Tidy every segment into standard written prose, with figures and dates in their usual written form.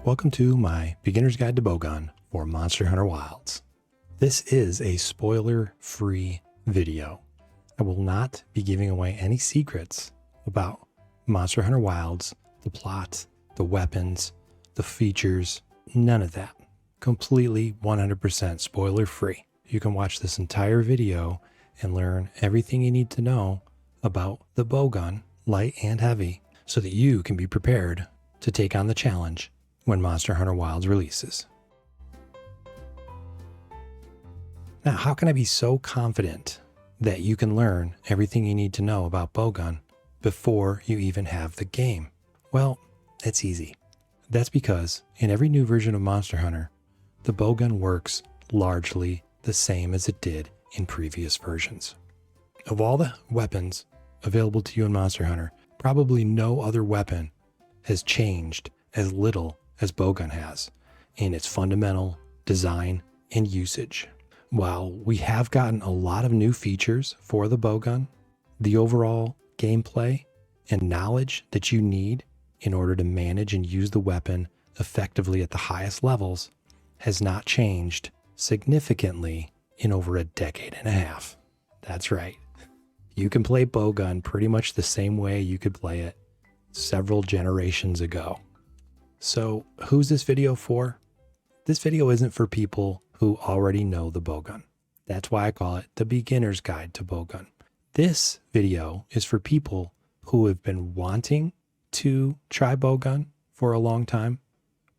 Welcome to my Beginner's Guide to Bowgun for Monster Hunter Wilds. This is a spoiler-free video. I will not be giving away any secrets about Monster Hunter Wilds, the plot, the weapons, the features, none of that. Completely 100% spoiler-free. You can watch this entire video and learn everything you need to know about the bowgun, light and heavy, so that you can be prepared to take on the challenge when Monster Hunter Wilds releases. Now, how can I be so confident that you can learn everything you need to know about bowgun before you even have the game? Well, it's easy. That's because in every new version of Monster Hunter, the bowgun works largely the same as it did in previous versions. Of all the weapons available to you in Monster Hunter, probably no other weapon has changed as little as bowgun has in its fundamental design and usage. While we have gotten a lot of new features for the bowgun, the overall gameplay and knowledge that you need in order to manage and use the weapon effectively at the highest levels has not changed significantly in over a decade and a half. That's right. You can play bowgun pretty much the same way you could play it several generations ago. So who's this video for? This video isn't for people who already know the bowgun. That's why I call it the Beginner's Guide to Bowgun. This video is for people who have been wanting to try bowgun for a long time,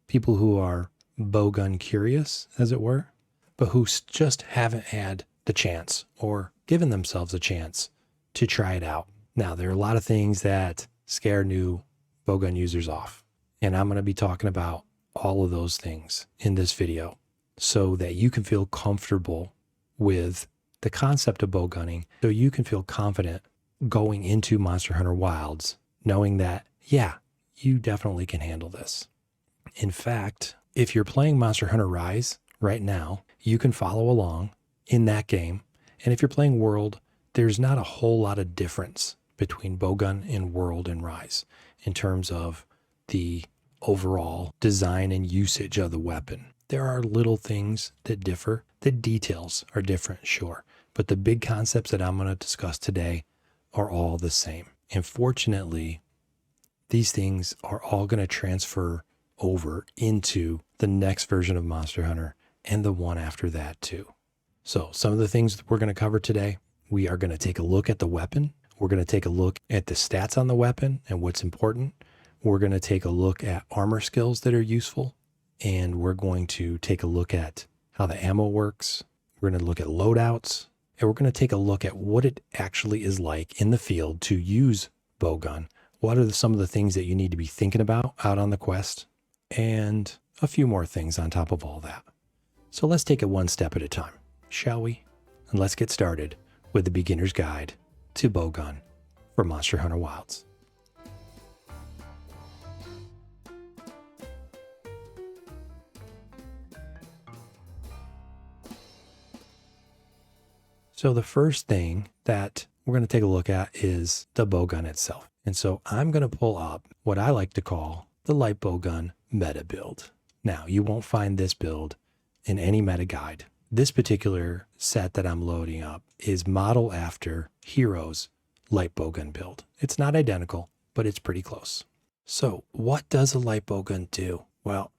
people who are bowgun curious, as it were, but who just haven't had the chance or given themselves a chance to try it out. Now, there are a lot of things that scare new bowgun users off, and I'm going to be talking about all of those things in this video so that you can feel comfortable with the concept of bowgunning, so you can feel confident going into Monster Hunter Wilds, knowing that, yeah, you definitely can handle this. In fact, if you're playing Monster Hunter Rise right now, you can follow along in that game. And if you're playing World, there's not a whole lot of difference between bowgun and World and Rise in terms of the overall design and usage of the weapon. There are little things that differ. The details are different, sure, but the big concepts that I'm going to discuss today are all the same. And fortunately, these things are all going to transfer over into the next version of Monster Hunter and the one after that too. So some of the things that we're going to cover today, we are going to take a look at the weapon. We're going to take a look at the stats on the weapon and what's important. We're going to take a look at armor skills that are useful. And we're going to take a look at how the ammo works. We're going to look at loadouts. And we're going to take a look at what it actually is like in the field to use bowgun. What are some of the things that you need to be thinking about out on the quest? And a few more things on top of all that. So let's take it one step at a time, shall we? And let's get started with the Beginner's Guide to Bowgun for Monster Hunter Wilds. So the first thing that we're going to take a look at is the bowgun itself. And so I'm going to pull up what I like to call the light bowgun meta build. Now, you won't find this build in any meta guide. This particular set that I'm loading up is modeled after Hero's light bowgun build. It's not identical, but it's pretty close. So what does a light bowgun do? Well,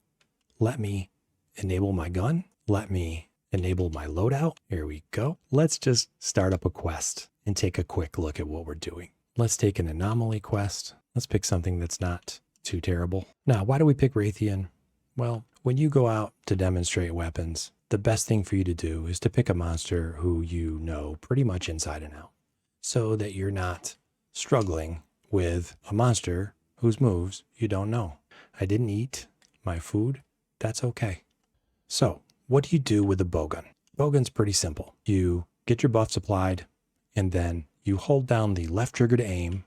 let me enable my gun. Let me enable my loadout. Here we go. Let's just start up a quest and take a quick look at what we're doing. Let's take an anomaly quest. Let's pick something that's not too terrible. Now, why do we pick Radial? Well, when you go out to demonstrate weapons, the best thing for you to do is to pick a monster who you know pretty much inside and out, so that you're not struggling with a monster whose moves you don't know. I didn't eat my food. That's okay. So what do you do with the bowgun? Bowgun's pretty simple. You get your buffs applied, and then you hold down the left trigger to aim,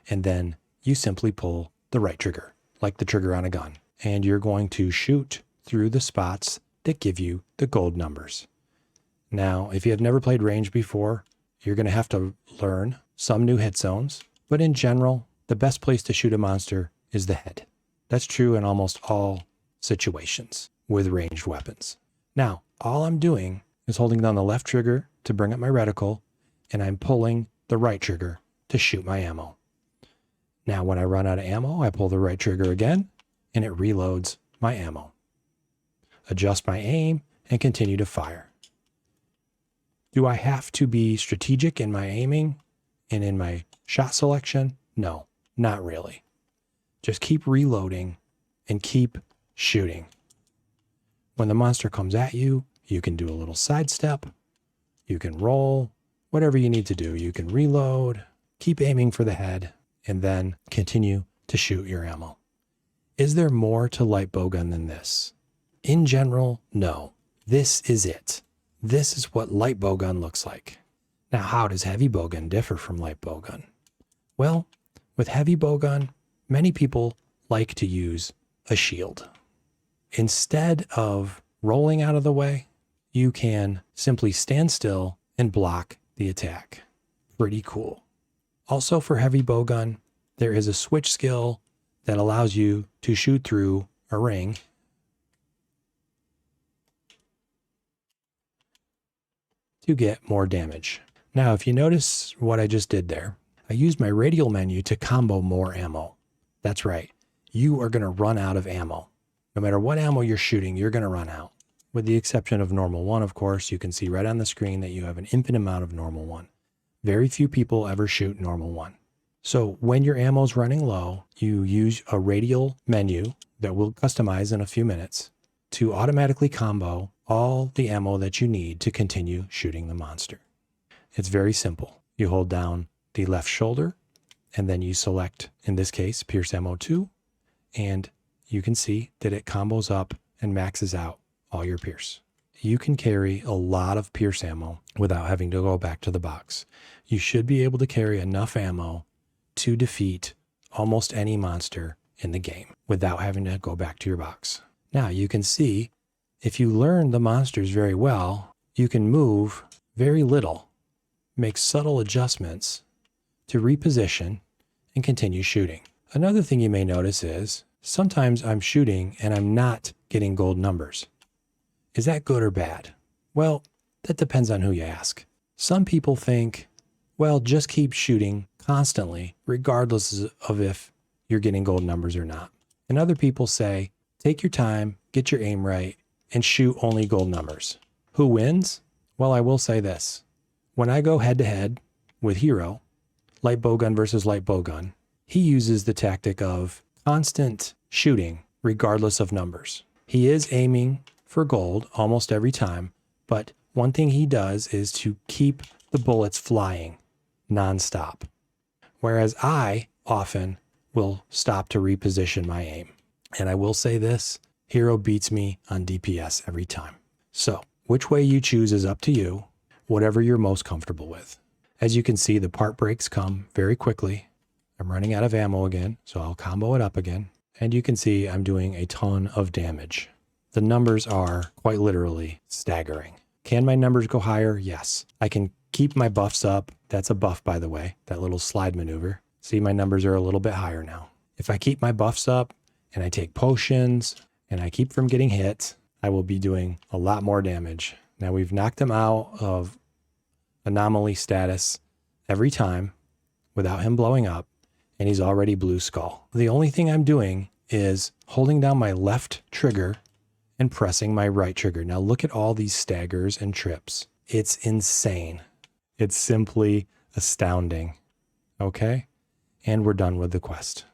and then you simply pull the right trigger, like the trigger on a gun. And you're going to shoot through the spots that give you the gold numbers. Now, if you have never played range before, you're going to have to learn some new hit zones, but in general, the best place to shoot a monster is the head. That's true in almost all situations with ranged weapons. Now, all I'm doing is holding down the left trigger to bring up my reticle, and I'm pulling the right trigger to shoot my ammo. Now, when I run out of ammo, I pull the right trigger again, and it reloads my ammo. Adjust my aim and continue to fire. Do I have to be strategic in my aiming and in my shot selection? No, not really. Just keep reloading and keep shooting. When the monster comes at you, you can do a little sidestep, you can roll, whatever you need to do. You can reload, keep aiming for the head, and then continue to shoot your ammo. Is there more to light bowgun than this? In general, no. This is it. This is what light bowgun looks like. Now, how does heavy bowgun differ from light bowgun? Well, with heavy bowgun, many people like to use a shield. Instead of rolling out of the way, you can simply stand still and block the attack. Pretty cool. Also for heavy bowgun, there is a switch skill that allows you to shoot through a ring to get more damage. Now, if you notice what I just did there, I used my radial menu to combo more ammo. That's right. You are going to run out of ammo. No matter what ammo you're shooting, you're going to run out. With the exception of normal 1, of course, you can see right on the screen that you have an infinite amount of normal 1. Very few people ever shoot normal 1. So when your ammo is running low, you use a radial menu that we'll customize in a few minutes to automatically combo all the ammo that you need to continue shooting the monster. It's very simple. You hold down the left shoulder and then you select, in this case, Pierce Ammo 2, and you can see that it combos up and maxes out all your Pierce. You can carry a lot of Pierce ammo without having to go back to the box. You should be able to carry enough ammo to defeat almost any monster in the game without having to go back to your box. Now you can see if you learn the monsters very well, you can move very little, make subtle adjustments to reposition and continue shooting. Another thing you may notice is sometimes I'm shooting and I'm not getting gold numbers. Is that good or bad? Well, that depends on who you ask. Some people think, well, just keep shooting constantly, regardless of if you're getting gold numbers or not. And other people say, take your time, get your aim right, and shoot only gold numbers. Who wins? Well, I will say this. When I go head to head with Hero, light bowgun versus light bowgun, he uses the tactic of constant shooting regardless of numbers. He is aiming for gold almost every time, but one thing he does is to keep the bullets flying nonstop. Whereas I often will stop to reposition my aim. And I will say this, Hero beats me on DPS every time. So which way you choose is up to you, whatever you're most comfortable with. As you can see, the part breaks come very quickly. I'm running out of ammo again, so I'll combo it up again. And you can see I'm doing a ton of damage. The numbers are quite literally staggering. Can my numbers go higher? Yes. I can keep my buffs up. That's a buff, by the way, that little slide maneuver. See, my numbers are a little bit higher now. If I keep my buffs up and I take potions and I keep from getting hit, I will be doing a lot more damage. Now we've knocked him out of anomaly status every time without him blowing up, and he's already blue skull. The only thing I'm doing is holding down my left trigger and pressing my right trigger. Now look at all these staggers and trips. It's insane. It's simply astounding. Okay? And we're done with the quest.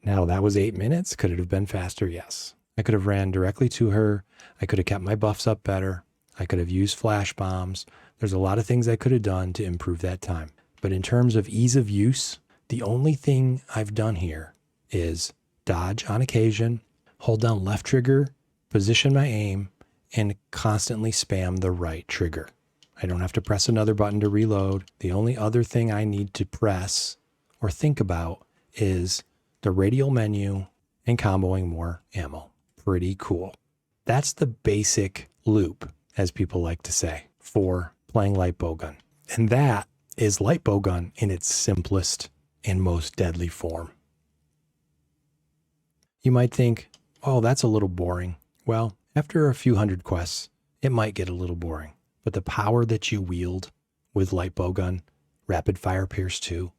Now that was 8 minutes. Could it have been faster? Yes. I could have ran directly to her. I could have kept my buffs up better. I could have used flash bombs. There's a lot of things I could have done to improve that time. But in terms of ease of use, the only thing I've done here is dodge on occasion, hold down left trigger, position my aim, and constantly spam the right trigger. I don't have to press another button to reload. The only other thing I need to press or think about is the radial menu and comboing more ammo. Pretty cool. That's the basic loop, as people like to say, for playing light bowgun. And that is light bowgun in its simplest and most deadly form. You might think, oh, that's a little boring. Well, after a few hundred quests, it might get a little boring. But the power that you wield with light bowgun, rapid fire pierce 2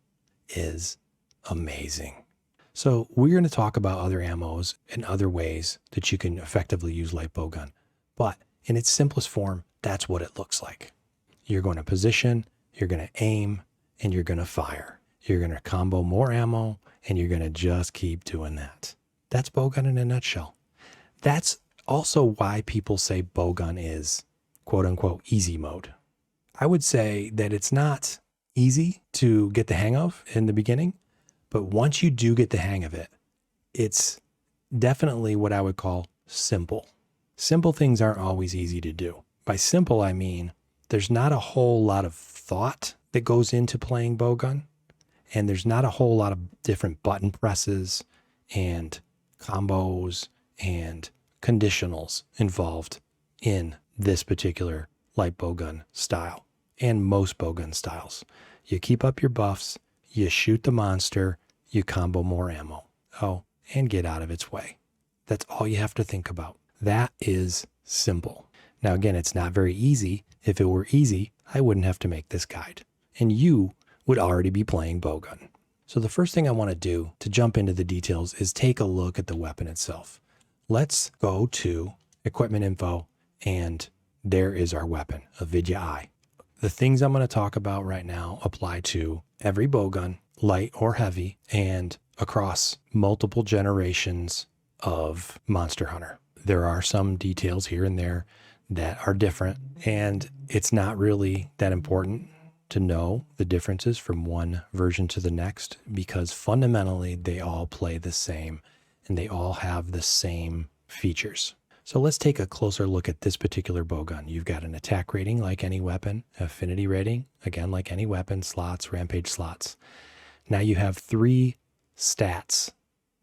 is amazing. So we're going to talk about other ammos and other ways that you can effectively use light bowgun. But in its simplest form, that's what it looks like. You're going to position, you're going to aim, and you're going to fire. You're going to combo more ammo, and you're going to just keep doing that. That's bowgun in a nutshell. That's also why people say bowgun is quote unquote easy mode. I would say that it's not easy to get the hang of in the beginning, but once you do get the hang of it, it's definitely what I would call simple. Simple things aren't always easy to do. By simple, I mean there's not a whole lot of thought that goes into playing bowgun, and there's not a whole lot of different button presses and combos and conditionals involved in this particular light bowgun style and most bowgun styles. You keep up your buffs, you shoot the monster, you combo more ammo. Oh, and get out of its way. That's all you have to think about. That is simple. Now, again, it's not very easy. If it were easy, I wouldn't have to make this guide, and you would already be playing bowgun. So the first thing I want to do to jump into the details is take a look at the weapon itself. Let's go to equipment info, and there is our weapon, a iixxion. The things I'm going to talk about right now apply to every bowgun, light or heavy, and across multiple generations of Monster Hunter. There are some details here and there that are different, and it's not really that important to know the differences from one version to the next, because fundamentally they all play the same and they all have the same features. So let's take a closer look at this particular bowgun. You've got an attack rating like any weapon, affinity rating, again like any weapon, slots, rampage slots. Now you have 3 stats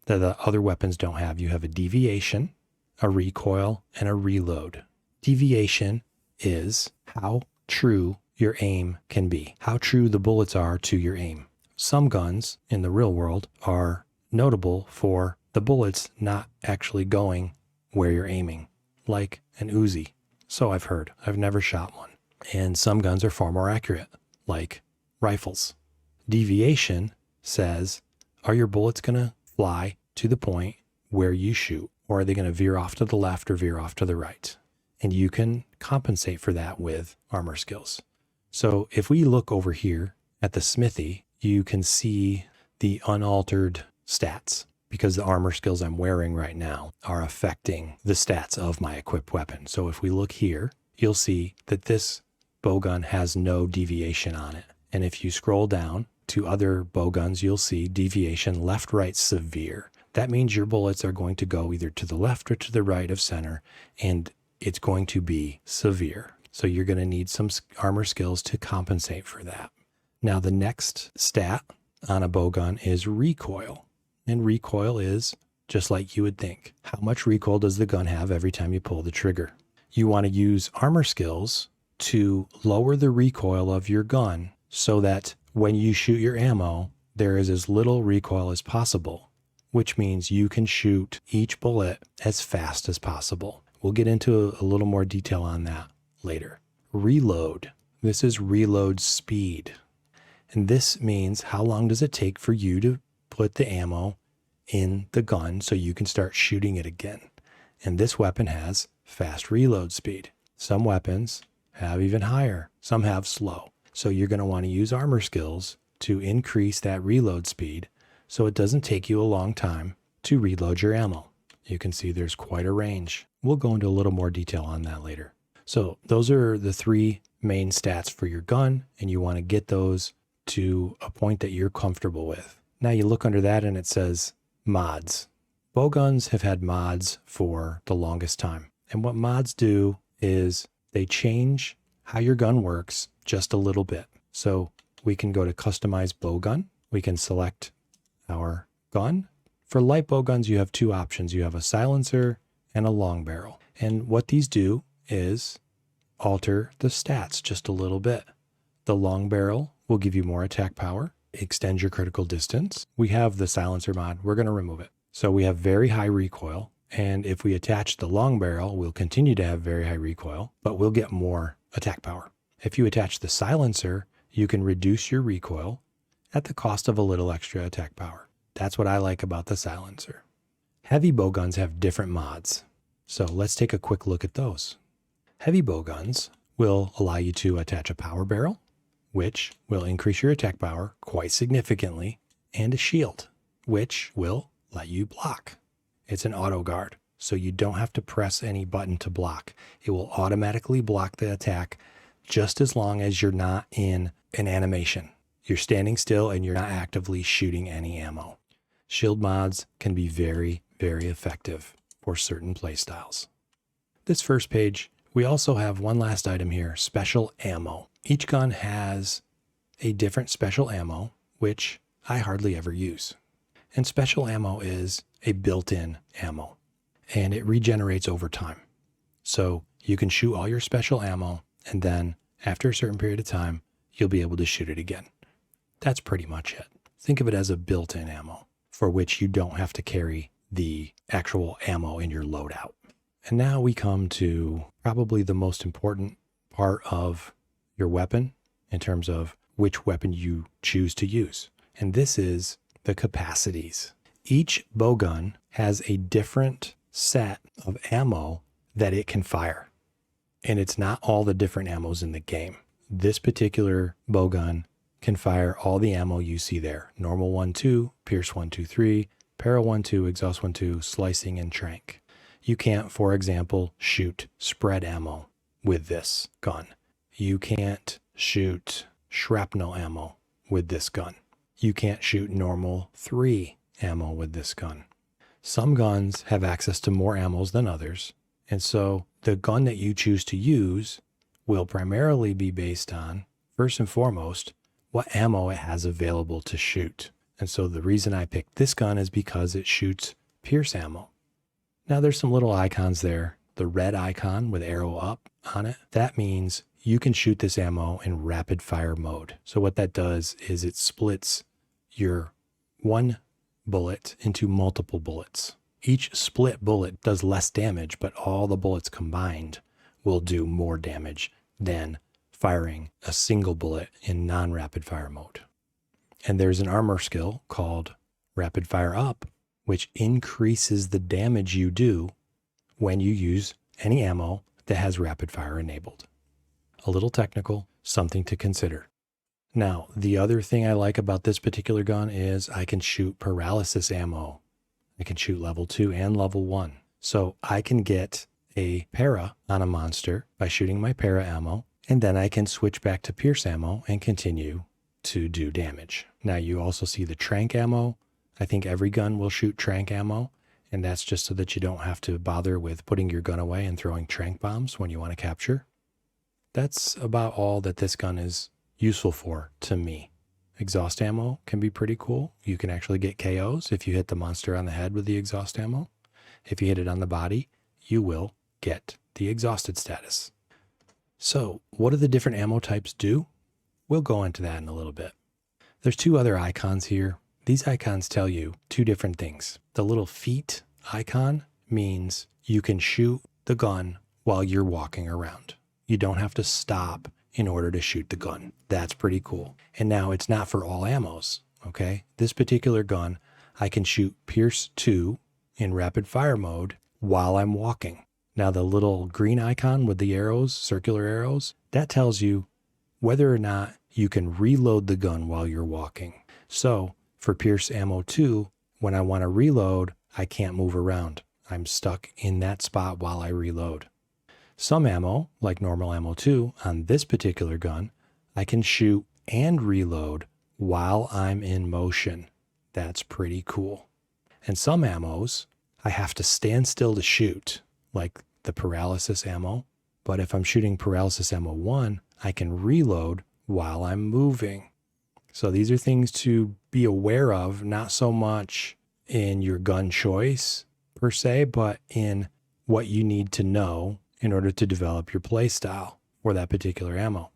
that the other weapons don't have. You have a deviation, a recoil, and a reload. Deviation is how true your aim can be, how true the bullets are to your aim. Some guns in the real world are notable for the bullets not actually going where you're aiming, like an Uzi. So I've heard. I've never shot one. And some guns are far more accurate, like rifles. Deviation says, are your bullets going to fly to the point where you shoot, or are they going to veer off to the left or veer off to the right? And you can compensate for that with armor skills. So if we look over here at the smithy, you can see the unaltered stats, because the armor skills I'm wearing right now are affecting the stats of my equipped weapon. So if we look here, you'll see that this bowgun has no deviation on it. And if you scroll down to other bowguns, you'll see deviation left, right, severe. That means your bullets are going to go either to the left or to the right of center, and it's going to be severe. So you're going to need some armor skills to compensate for that. Now the next stat on a bowgun is recoil. And recoil is just like you would think. How much recoil does the gun have every time you pull the trigger? You want to use armor skills to lower the recoil of your gun so that when you shoot your ammo, there is as little recoil as possible, which means you can shoot each bullet as fast as possible. We'll get into a little more detail on that later. Reload. This is reload speed. And this means how long does it take for you to put the ammo in the gun so you can start shooting it again. And this weapon has fast reload speed. Some weapons have even higher. Some have slow. So you're going to want to use armor skills to increase that reload speed so it doesn't take you a long time to reload your ammo. You can see there's quite a range. We'll go into a little more detail on that later. So those are the 3 main stats for your gun, and you want to get those to a point that you're comfortable with. Now you look under that and it says mods. Bowguns have had mods for the longest time. And what mods do is they change how your gun works just a little bit. So we can go to customize bowgun. We can select our gun. For light bowguns, you have 2 options. You have a silencer and a long barrel. And what these do is alter the stats just a little bit. The long barrel will give you more attack power, extend your critical distance. We have the silencer mod. We're going to remove it. So we have very high recoil And if we attach the long barrel, we'll continue to have very high recoil, but we'll get more attack power. If you attach the silencer, you can reduce your recoil at the cost of a little extra attack power. That's what I like about the silencer. Heavy bowguns have different mods, so let's take a quick look at those. Heavy bowguns will allow you to attach a power barrel, which will increase your attack power quite significantly, and a shield, which will let you block. It's an auto guard, so you don't have to press any button to block. It will automatically block the attack just as long as you're not in an animation. You're standing still and you're not actively shooting any ammo. Shield mods can be very, very effective for certain playstyles. This first page, we also have one last item here, special ammo. Each gun has a different special ammo, which I hardly ever use. And special ammo is a built-in ammo, and it regenerates over time. So you can shoot all your special ammo, and then after a certain period of time, you'll be able to shoot it again. That's pretty much it. Think of it as a built-in ammo for which you don't have to carry the actual ammo in your loadout. And now we come to probably the most important part of your weapon in terms of which weapon you choose to use. And this is the capacities. Each bowgun has a different set of ammo that it can fire. And it's not all the different ammos in the game. This particular bowgun can fire all the ammo you see there. Normal 1-2, Pierce 1-2-3, Para 1-2, Exhaust 1-2, Slicing, and Trank. You can't, for example, shoot spread ammo with this gun. You can't shoot shrapnel ammo with this gun. You can't shoot normal 3 ammo with this gun. Some guns have access to more ammos than others, and so the gun that you choose to use will primarily be based on, first and foremost, what ammo it has available to shoot. And so the reason I picked this gun is because it shoots Pierce ammo. Now there's some little icons there. The red icon with arrow up on it, that means you can shoot this ammo in rapid fire mode. So what that does is it splits your one bullet into multiple bullets. Each split bullet does less damage, but all the bullets combined will do more damage than firing a single bullet in non-rapid fire mode. And there's an armor skill called Rapid Fire Up, which increases the damage you do when you use any ammo that has rapid fire enabled. A little technical, something to consider. Now, the other thing I like about this particular gun is I can shoot paralysis ammo. I can shoot level 2 and level 1. So I can get a para on a monster by shooting my para ammo, and then I can switch back to Pierce ammo and continue to do damage. Now you also see the Trank ammo. I think every gun will shoot Trank ammo, and that's just so that you don't have to bother with putting your gun away and throwing Trank bombs when you want to capture. That's about all that this gun is useful for to me. Exhaust ammo can be pretty cool. You can actually get KOs if you hit the monster on the head with the exhaust ammo. If you hit it on the body, you will get the exhausted status. So what do the different ammo types do? We'll go into that in a little bit. There's 2 other icons here. These icons tell you 2 different things. The little feet icon means you can shoot the gun while you're walking around. You don't have to stop in order to shoot the gun. That's pretty cool. And now it's not for all ammos, okay? This particular gun, I can shoot Pierce 2 in rapid fire mode while I'm walking. Now the little green icon with the arrows, circular arrows, that tells you whether or not you can reload the gun while you're walking. So for Pierce ammo 2, when I want to reload, I can't move around. I'm stuck in that spot while I reload. Some ammo, like normal ammo 2, on this particular gun, I can shoot and reload while I'm in motion. That's pretty cool. And some ammos, I have to stand still to shoot, like the paralysis ammo. But if I'm shooting paralysis ammo 1, I can reload while I'm moving. So these are things to be aware of, not so much in your gun choice per se, but in what you need to know in order to develop your play style for that particular ammo.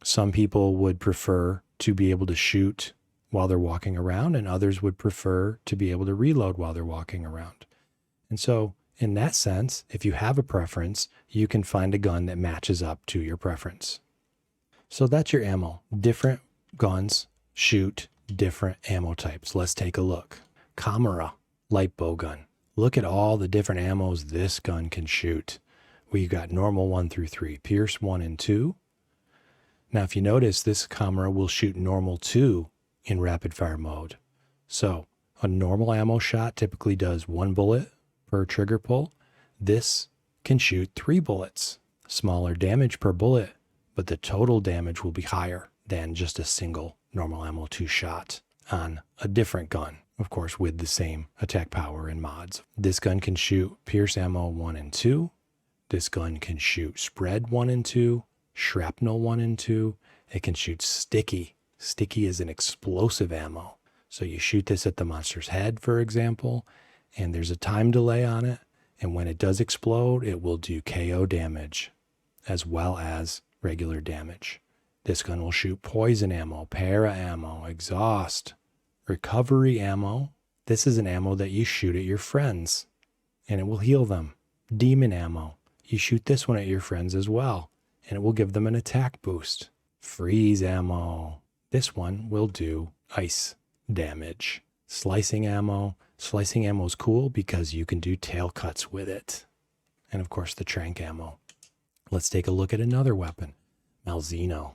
Some people would prefer to be able to shoot while they're walking around, and others would prefer to be able to reload while they're walking around. And so In that sense, if you have a preference, you can find a gun that matches up to your preference. So that's your ammo. Different guns shoot different ammo types. Let's take a look. Camera, light bow gun. Look at all the different ammos this gun can shoot. We've got normal 1 through 3, Pierce 1 and 2. Now, if you notice, this camera will shoot normal 2 in rapid fire mode. So a normal ammo shot typically does 1 bullet per trigger pull. This can shoot 3 bullets. Smaller damage per bullet, but the total damage will be higher than just a single normal ammo 2 shot on a different gun, of course, with the same attack power and mods. This gun can shoot Pierce ammo 1 and 2. This gun can shoot spread 1 and 2, shrapnel 1 and 2. It can shoot sticky. Sticky is an explosive ammo. So you shoot this at the monster's head, for example, and there's a time delay on it. And when it does explode, it will do KO damage as well as regular damage. This gun will shoot poison ammo, para ammo, exhaust, recovery ammo. This is an ammo that you shoot at your friends and it will heal them. Demon ammo. You shoot this one at your friends as well and it will give them an attack boost. Freeze ammo. This one will do ice damage. Slicing ammo. Slicing ammo is cool because you can do tail cuts with it. And of course the tranq ammo. Let's take a look at another weapon. Malzeno.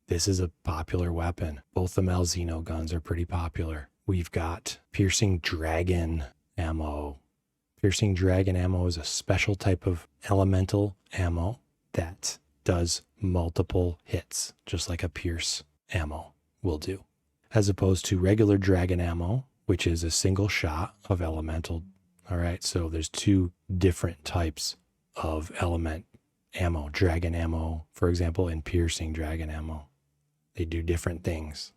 This is a popular weapon. Both the Malzeno guns are pretty popular. We've got piercing dragon ammo. Piercing dragon ammo is a special type of elemental ammo that does multiple hits, just like a pierce ammo will do. As opposed to regular dragon ammo, which is a single shot of elemental. All right, so there's 2 different types of element ammo. Dragon ammo, for example, and piercing dragon ammo. They do different things.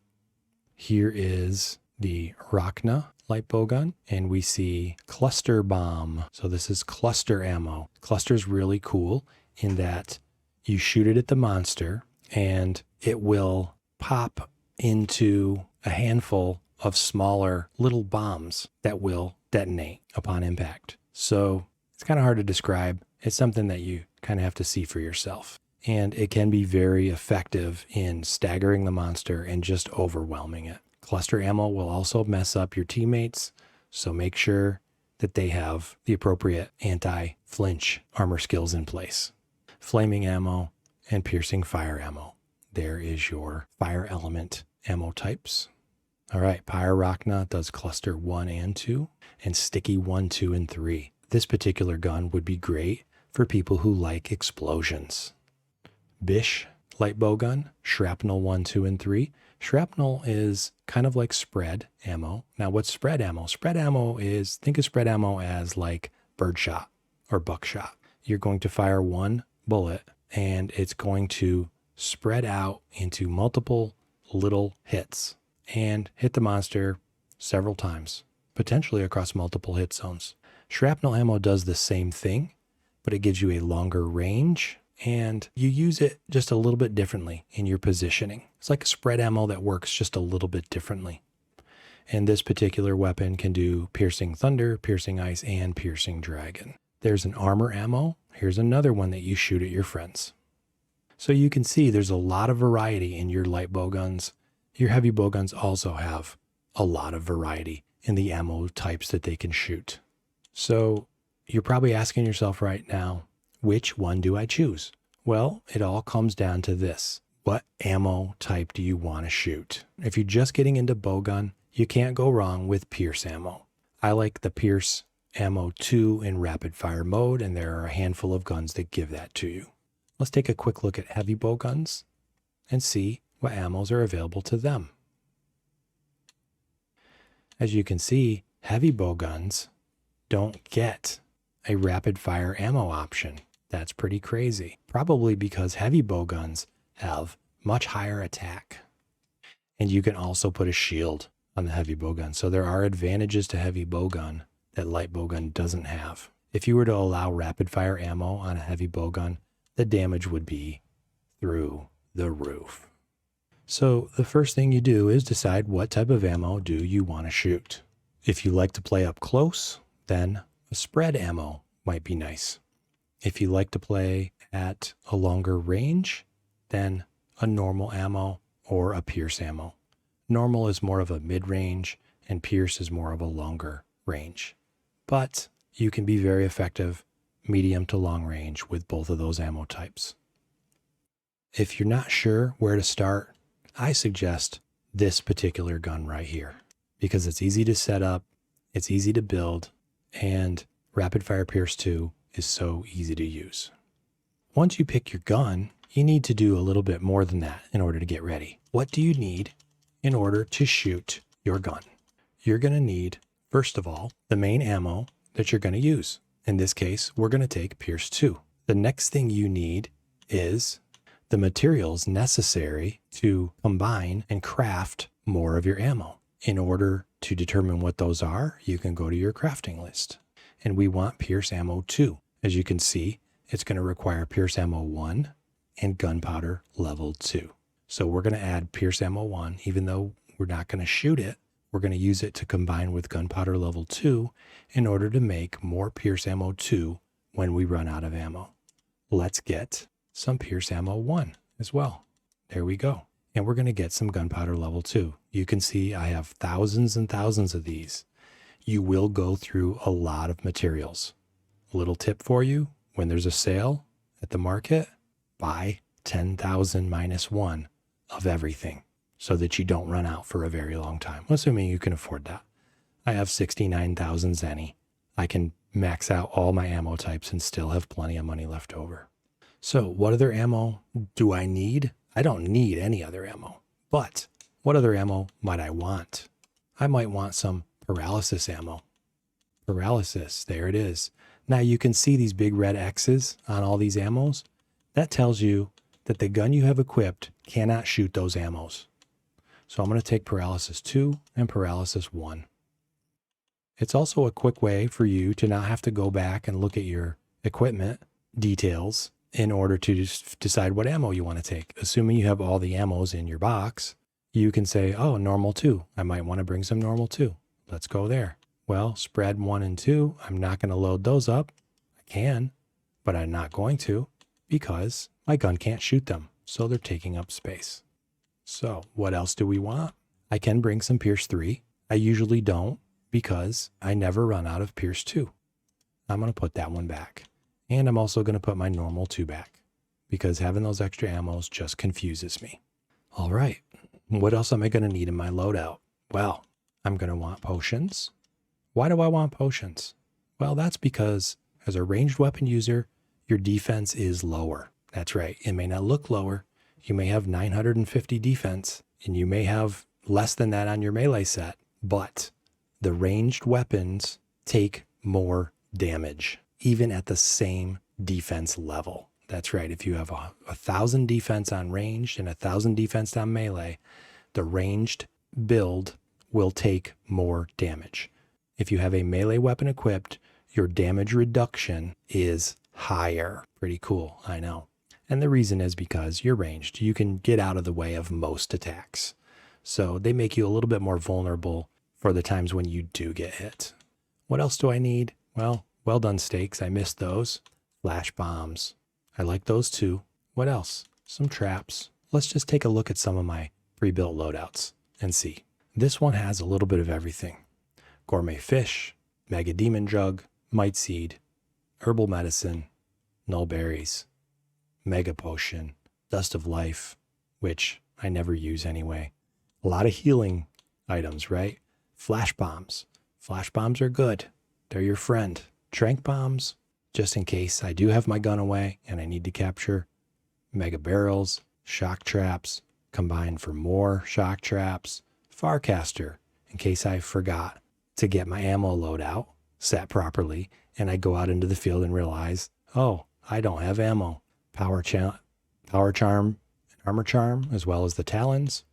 Here is the Rachna light bow gun, and we see cluster bomb. So this is cluster ammo. Cluster is really cool in that you shoot it at the monster and it will pop into a handful of smaller little bombs that will detonate upon impact. So it's kind of hard to describe. It's something that you kind of have to see for yourself. And it can be very effective in staggering the monster and just overwhelming it. Cluster ammo will also mess up your teammates, so make sure that they have the appropriate anti-flinch armor skills in place. Flaming ammo and piercing fire ammo. There is your fire element ammo types. All right, Pyrarachna does cluster 1 and 2, and sticky 1, 2, and 3. This particular gun would be great for people who like explosions. Bish light bow gun, shrapnel 1, 2, and 3. Shrapnel is kind of like spread ammo. Now, what's spread ammo? Spread ammo is, think of spread ammo as like birdshot or buckshot. You're going to fire 1 bullet and it's going to spread out into multiple little hits and hit the monster several times, potentially across multiple hit zones. Shrapnel ammo does the same thing, but it gives you a longer range and you use it just a little bit differently in your positioning. It's like a spread ammo that works just a little bit differently. And this particular weapon can do piercing thunder, piercing ice, and piercing dragon. There's an armor ammo. Here's another one that you shoot at your friends. So you can see there's a lot of variety in your light bow guns. Your heavy bow guns also have a lot of variety in the ammo types that they can shoot. So you're probably asking yourself right now, which one do I choose? Well, it all comes down to this. What ammo type do you want to shoot? If you're just getting into bowgun, you can't go wrong with Pierce ammo. I like the Pierce ammo 2 in rapid fire mode, and there are a handful of guns that give that to you. Let's take a quick look at heavy bow guns and see what ammos are available to them. As you can see, heavy bow guns don't get a rapid fire ammo option. That's pretty crazy. Probably because heavy bow guns have much higher attack. And you can also put a shield on the heavy bow gun. So there are advantages to heavy bow gun that light bow gun doesn't have. If you were to allow rapid fire ammo on a heavy bow gun, the damage would be through the roof. So the first thing you do is decide what type of ammo do you want to shoot. If you like to play up close, then A spread ammo might be nice. If you like to play at a longer range, then a normal ammo or a pierce ammo. Normal is more of a mid-range and pierce is more of a longer range. But you can be very effective medium to long range with both of those ammo types. If you're not sure where to start, I suggest this particular gun right here because it's easy to set up, it's easy to build, and Rapid Fire Pierce 2 is so easy to use. Once you pick your gun, you need to do a little bit more than that in order to get ready. What do you need in order to shoot your gun? You're going to need, first of all, the main ammo that you're going to use. In this case, we're going to take Pierce 2. The next thing you need is the materials necessary to combine and craft more of your ammo. In order to determine what those are, you can go to your crafting list. And we want Pierce Ammo 2. As you can see, it's going to require Pierce Ammo 1 and Gunpowder Level 2. So we're going to add Pierce Ammo 1, even though we're not going to shoot it, we're going to use it to combine with Gunpowder Level 2 in order to make more Pierce Ammo 2 when we run out of ammo. Let's get some Pierce Ammo 1 as well. There we go. And we're going to get some Gunpowder Level 2. You can see I have thousands and thousands of these. You will go through a lot of materials. A little tip for you, when there's a sale at the market, buy 10,000 minus 1 of everything so that you don't run out for a very long time, assuming you can afford that. I have 69,000 Zenny. I can max out all my ammo types and still have plenty of money left over. So what other ammo do I need? I don't need any other ammo, but what other ammo might I want? I might want some paralysis ammo. Paralysis, there it is. Now you can see these big red X's on all these ammos. That tells you that the gun you have equipped cannot shoot those ammos. So I'm going to take Paralysis 2 and Paralysis 1. It's also a quick way for you to not have to go back and look at your equipment details in order to just decide what ammo you want to take. Assuming you have all the ammos in your box, you can say, oh, normal 2. I might want to bring some normal 2. Let's go there. Well, spread 1 and 2, I'm not going to load those up. I can, but I'm not going to because my gun can't shoot them. So they're taking up space. So what else do we want? I can bring some Pierce 3. I usually don't because I never run out of Pierce 2. I'm going to put that one back. And I'm also going to put my normal 2 back because having those extra ammos just confuses me. All right. What else am I going to need in my loadout? Well, I'm going to want potions. Why do I want potions? Well, that's because as a ranged weapon user, your defense is lower. That's right. It may not look lower. You may have 950 defense and you may have less than that on your melee set, but the ranged weapons take more damage, even at the same defense level. That's right. If you have 1,000 defense on ranged and 1,000 defense on melee, the ranged build will take more damage. If you have a melee weapon equipped, your damage reduction is higher. Pretty cool, I know. And the reason is because you're ranged. You can get out of the way of most attacks. So they make you a little bit more vulnerable for the times when you do get hit. What else do I need? Well done stakes. I missed those. Flash bombs. I like those too. What else? Some traps. Let's just take a look at some of my pre-built loadouts and see. This one has a little bit of everything. Gourmet fish, mega demon jug, might seed, herbal medicine, null berries, mega potion, dust of life, which I never use anyway. A lot of healing items, right? Flash bombs. Flash bombs are good. They're your friend. Trank bombs, just in case I do have my gun away and I need to capture. Mega barrels, shock traps, combined for more shock traps. Farcaster, in case I forgot to get my ammo loadout set properly and I go out into the field and realize, oh, I don't have ammo. Power charm, and armor charm, as well as the talons.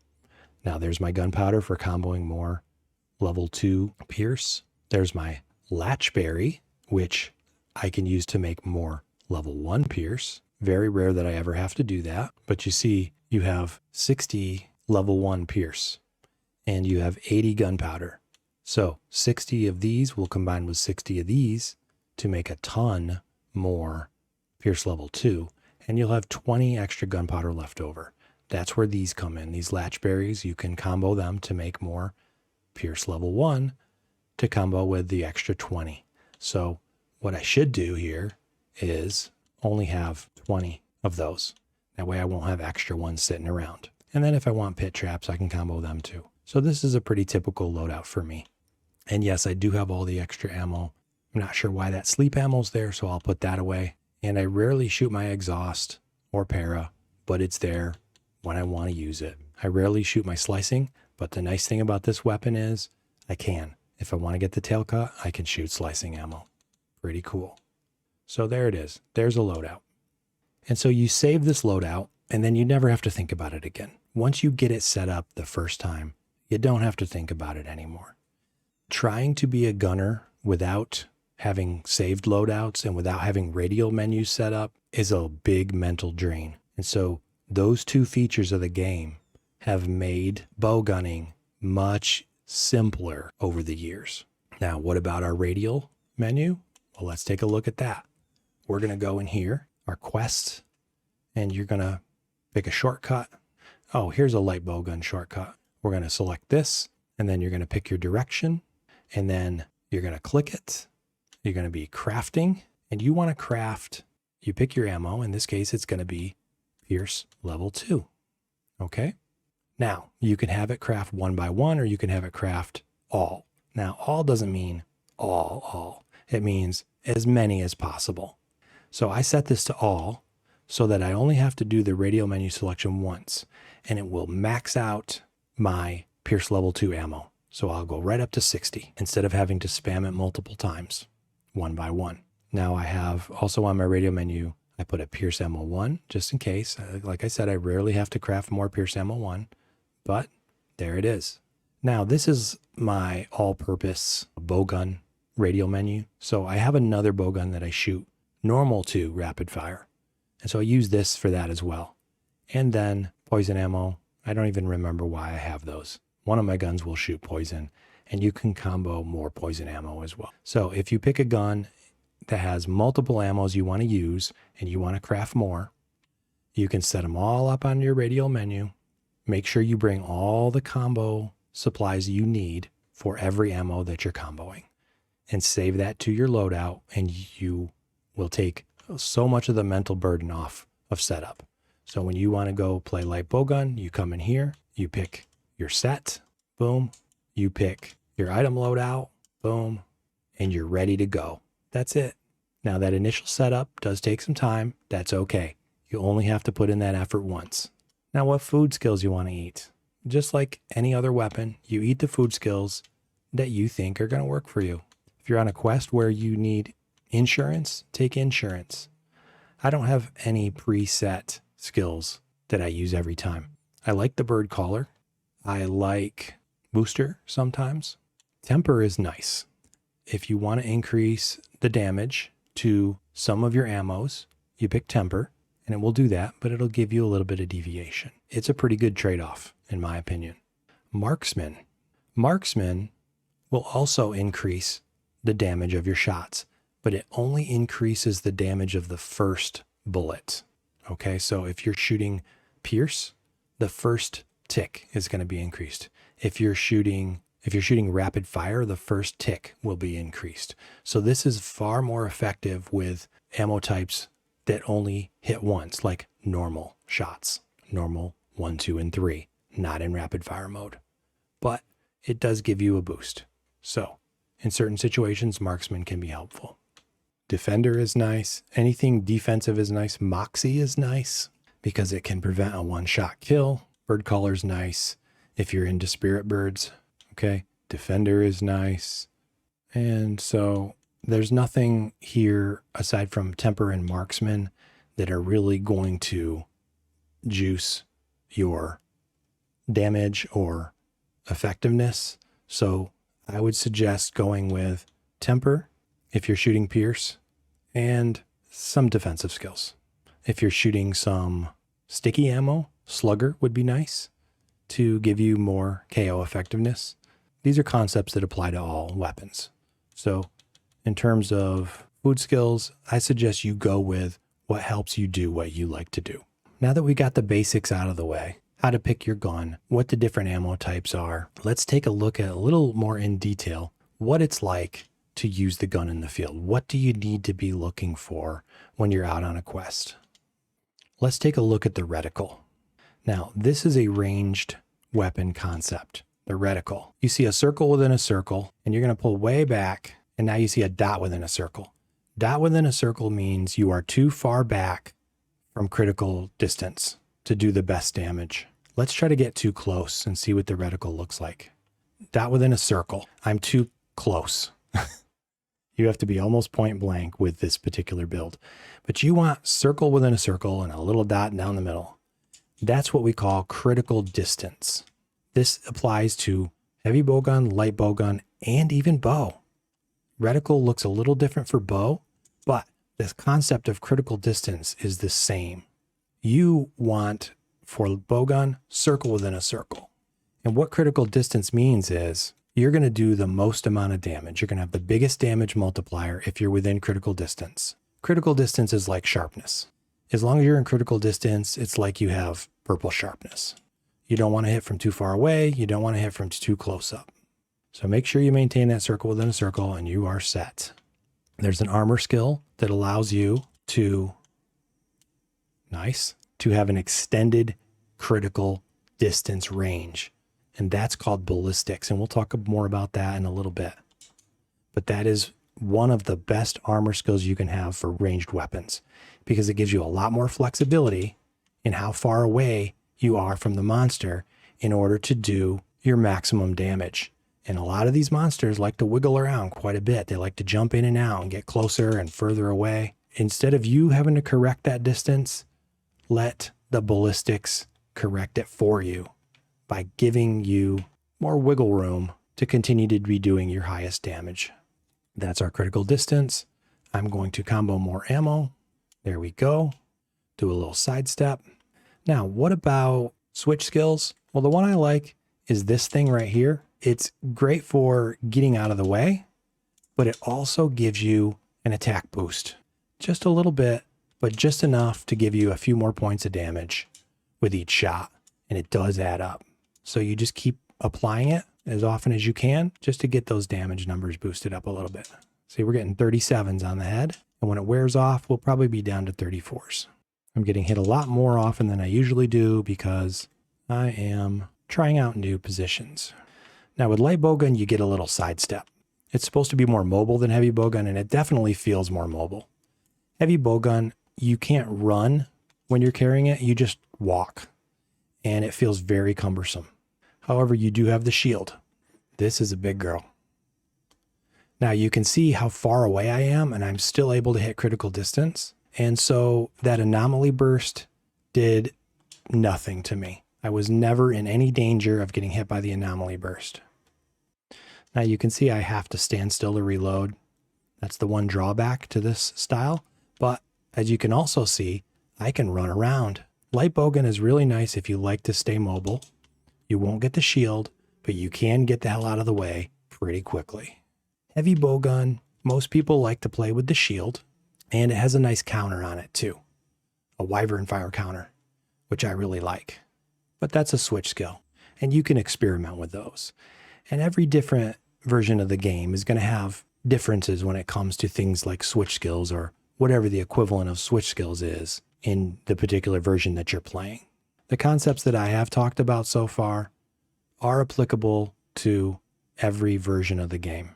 Now there's my gunpowder for comboing more level 2 pierce. There's my latchberry, which I can use to make more level 1 pierce. Very rare that I ever have to do that. But you see, you have 60 level 1 pierce and you have 80 gunpowder. So 60 of these will combine with 60 of these to make a ton more Pierce level 2, and you'll have 20 extra gunpowder left over. That's where these come in. These latchberries, you can combo them to make more Pierce level 1 to combo with the extra 20. So what I should do here is only have 20 of those. That way I won't have extra ones sitting around. And then if I want pit traps, I can combo them too. So this is a pretty typical loadout for me. And yes, I do have all the extra ammo. I'm not sure why that sleep ammo's there, so I'll put that away. And I rarely shoot my exhaust or para, but it's there when I want to use it. I rarely shoot my slicing, but the nice thing about this weapon is I can. If I want to get the tail cut, I can shoot slicing ammo. Pretty cool. So there it is. There's a loadout. And so you save this loadout, and then you never have to think about it again. Once you get it set up the first time, you don't have to think about it anymore. Trying to be a gunner without having saved loadouts and without having radial menus set up is a big mental drain. And so those two features of the game have made bowgunning much simpler over the years. Now, what about our radial menu? Well, let's take a look at that. We're going to go in here, our quests, and you're going to pick a shortcut. Oh, here's a light bowgun shortcut. We're going to select this, and then you're going to pick your direction, and then you're going to click it. You're going to be crafting, and you want to craft, you pick your ammo. In this case, it's going to be Pierce level 2. Okay. Now, you can have it craft 1 by 1, or you can have it craft all. Now, all doesn't mean all. It means as many as possible. So I set this to all so that I only have to do the radial menu selection once, and it will max out my Pierce level 2 ammo. So I'll go right up to 60 instead of having to spam it multiple times, 1 by 1. Now I have also on my radial menu, I put a Pierce ammo 1 just in case. Like I said, I rarely have to craft more Pierce ammo 1, but there it is. Now this is my all-purpose bowgun radial menu. So I have another bowgun that I shoot normal to rapid fire. And so I use this for that as well. And then poison ammo. I don't even remember why I have those. One of my guns will shoot poison, and you can combo more poison ammo as well. So if you pick a gun that has multiple ammos you want to use and you want to craft more, you can set them all up on your radial menu. Make sure you bring all the combo supplies you need for every ammo that you're comboing, and save that to your loadout, and you will take so much of the mental burden off of setup. So when you want to go play light bowgun, you come in here, you pick your set, boom, you pick your item loadout, boom, and you're ready to go. That's it. Now that initial setup does take some time. That's okay. You only have to put in that effort once. Now what food skills you want to eat? Just like any other weapon, you eat the food skills that you think are going to work for you. If you're on a quest where you need insurance, take insurance. I don't have any preset skills that I use every time. I like the bird caller. I like booster sometimes. Temper is nice. If you want to increase the damage to some of your ammos, you pick temper, and it will do that, but it'll give you a little bit of deviation. It's a pretty good trade-off, in my opinion. Marksman. Marksman will also increase the damage of your shots, but it only increases the damage of the first bullet. Okay, so if you're shooting Pierce, the first tick is going to be increased. If you're shooting rapid fire, the first tick will be increased. So this is far more effective with ammo types that only hit once, like normal shots, normal 1, 2, and 3, not in rapid fire mode. But it does give you a boost. So in certain situations, marksman can be helpful. Defender is nice. Anything defensive is nice. Moxie is nice because it can prevent a one-shot kill. Bird caller's nice if you're into spirit birds. Okay. Defender is nice. And so there's nothing here aside from temper and marksman that are really going to juice your damage or effectiveness. So I would suggest going with temper if you're shooting Pierce, and some defensive skills. If you're shooting some sticky ammo, slugger would be nice to give you more KO effectiveness. These are concepts that apply to all weapons. So in terms of food skills, I suggest you go with what helps you do what you like to do. Now that we got the basics out of the way, how to pick your gun, what the different ammo types are, let's take a look at a little more in detail what it's like to use the gun in the field. What do you need to be looking for when you're out on a quest? Let's take a look at the reticle. Now, this is a ranged weapon concept, the reticle. You see a circle within a circle, and you're going to pull way back, and now you see a dot within a circle. Dot within a circle means you are too far back from critical distance to do the best damage. Let's try to get too close and see what the reticle looks like. Dot within a circle. I'm too close. You have to be almost point blank with this particular build. But you want circle within a circle and a little dot down the middle. That's what we call critical distance. This applies to heavy bowgun, light bowgun, and even bow. Reticle looks a little different for bow, but the concept of critical distance is the same. You want, for bowgun, circle within a circle. And what critical distance means is you're going to do the most amount of damage. You're going to have the biggest damage multiplier if you're within critical distance. Critical distance is like sharpness. As long as you're in critical distance, it's like you have purple sharpness. You don't want to hit from too far away. You don't want to hit from too close up. So make sure you maintain that circle within a circle and you are set. There's an armor skill that allows you to, to have an extended critical distance range. And that's called ballistics. And we'll talk more about that in a little bit. But that is one of the best armor skills you can have for ranged weapons because it gives you a lot more flexibility in how far away you are from the monster in order to do your maximum damage. And a lot of these monsters like to wiggle around quite a bit. They like to jump in and out and get closer and further away. Instead of you having to correct that distance, let the ballistics correct it for you by giving you more wiggle room to continue to be doing your highest damage. That's our critical distance. I'm going to combo more ammo. There we go. Do a little sidestep. Now, what about switch skills? Well, the one I like is this thing right here. It's great for getting out of the way, but it also gives you an attack boost. Just a little bit, but just enough to give you a few more points of damage with each shot. And it does add up. So you just keep applying it as often as you can just to get those damage numbers boosted up a little bit. See, we're getting 37s on the head. And when it wears off, we'll probably be down to 34s. I'm getting hit a lot more often than I usually do because I am trying out new positions. Now with light bowgun, you get a little sidestep. It's supposed to be more mobile than heavy bowgun, and it definitely feels more mobile. Heavy bowgun, you can't run when you're carrying it. You just walk, and it feels very cumbersome. However, you do have the shield. This is a big girl. Now you can see how far away I am, and I'm still able to hit critical distance. And so that anomaly burst did nothing to me. I was never in any danger of getting hit by the anomaly burst. Now you can see I have to stand still to reload. That's the one drawback to this style. But as you can also see, I can run around. Light bowgun is really nice if you like to stay mobile. You won't get the shield, but you can get the hell out of the way pretty quickly. Heavy bowgun, most people like to play with the shield, and it has a nice counter on it too. A wyvern fire counter, which I really like. But that's a switch skill, and you can experiment with those. And every different version of the game is going to have differences when it comes to things like switch skills or whatever the equivalent of switch skills is in the particular version that you're playing. The concepts that I have talked about so far are applicable to every version of the game.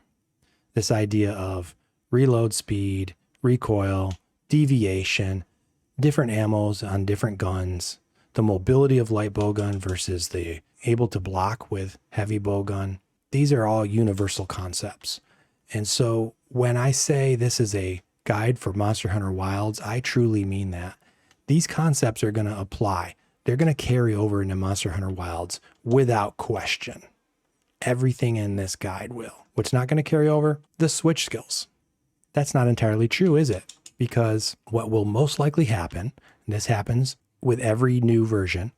This idea of reload speed, recoil, deviation, different ammos on different guns, the mobility of light bowgun versus the able to block with heavy bowgun. These are all universal concepts. And so when I say this is a guide for Monster Hunter Wilds, I truly mean that. These concepts are going to apply. They're going to carry over into Monster Hunter Wilds without question. Everything in this guide will. What's not going to carry over? The switch skills. That's not entirely true, is it? Because what will most likely happen, and this happens with every new version,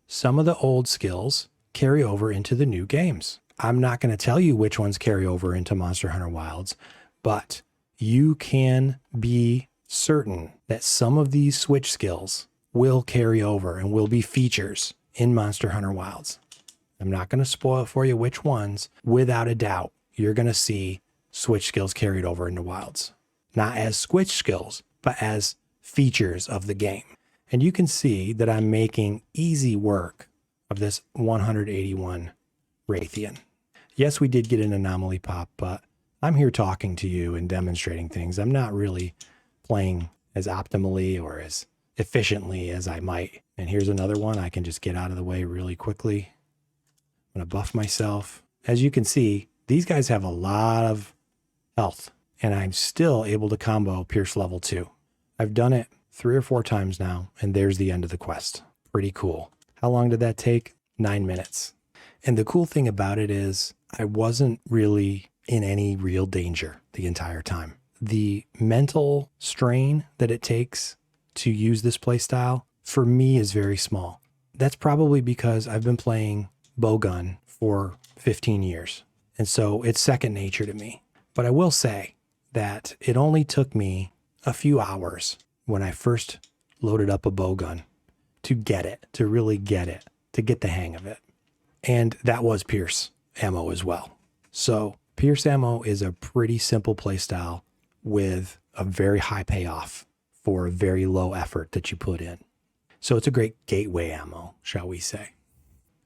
some of the old skills carry over into the new games. I'm not going to tell you which ones carry over into Monster Hunter Wilds, but you can be certain that some of these switch skills will carry over and will be features in Monster Hunter Wilds. I'm not going to spoil it for you which ones. Without a doubt, you're going to see switch skills carried over into Wilds. Not as switch skills, but as features of the game. And you can see that I'm making easy work of this 181 Raytheon. Yes, we did get an anomaly pop, but I'm here talking to you and demonstrating things. I'm not really playing as optimally or as efficiently as I might. And here's another one I can just get out of the way really quickly. I'm going to buff myself. As you can see, these guys have a lot of health, and I'm still able to combo Pierce level 2. I've done it 3 or 4 times now, and there's the end of the quest. Pretty cool. How long did that take? 9 minutes. And the cool thing about it is I wasn't really in any real danger the entire time. The mental strain that it takes to use this playstyle for me is very small. That's probably because I've been playing Bowgun for 15 years. And so it's second nature to me. But I will say that it only took me a few hours when I first loaded up a Bowgun to get it, to really get it, to get the hang of it. And that was Pierce ammo as well. So Pierce ammo is a pretty simple playstyle with a very high payoff for a very low effort that you put in. So it's a great gateway ammo, shall we say.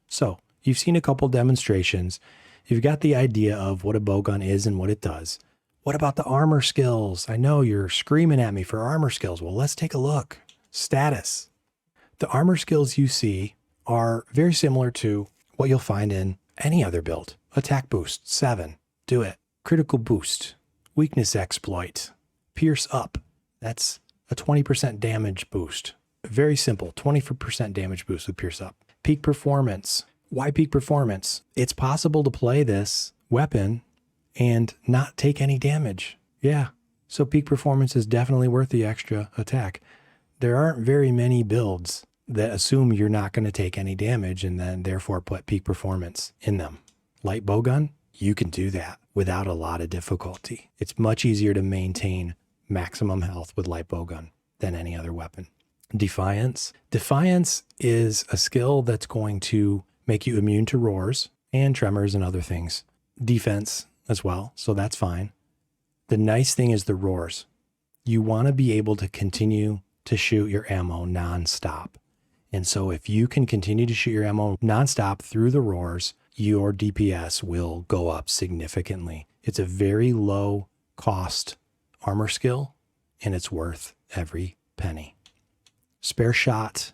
So you've seen a couple demonstrations. You've got the idea of what a bowgun is and what it does. What about the armor skills? I know you're screaming at me for armor skills. Well, let's take a look. Status. The armor skills you see are very similar to what you'll find in any other build. Attack boost, 7. Do it. Critical boost. Weakness exploit. Pierce up. That's a 20% damage boost. Very simple. 20% damage boost with Pierce up. Peak performance. Why peak performance? It's possible to play this weapon and not take any damage. Yeah. So peak performance is definitely worth the extra attack. There aren't very many builds that assume you're not going to take any damage and then therefore put peak performance in them. Light bowgun, you can do that without a lot of difficulty. It's much easier to maintain maximum health with light bowgun than any other weapon. Defiance. Defiance is a skill that's going to make you immune to roars and tremors and other things. Defense as well, so that's fine. The nice thing is the roars. You want to be able to continue to shoot your ammo nonstop. And so if you can continue to shoot your ammo nonstop through the roars, your DPS will go up significantly. It's a very low cost armor skill, and it's worth every penny. Spare shot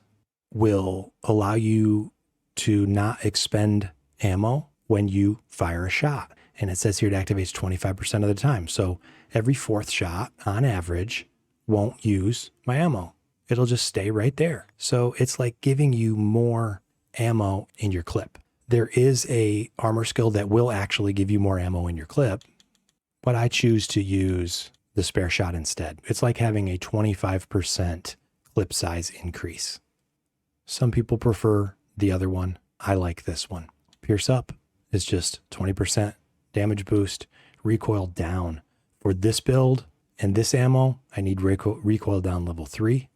will allow you to not expend ammo when you fire a shot. And it says here it activates 25% of the time. So every 4th shot on average won't use my ammo. It'll just stay right there. So it's like giving you more ammo in your clip. There is a armor skill that will actually give you more ammo in your clip, but I choose to use the spare shot instead. It's like having a 25% clip size increase. Some people prefer the other one. I like this one. Pierce up is just 20% damage boost, recoil down. For this build and this ammo, I need recoil down level 3.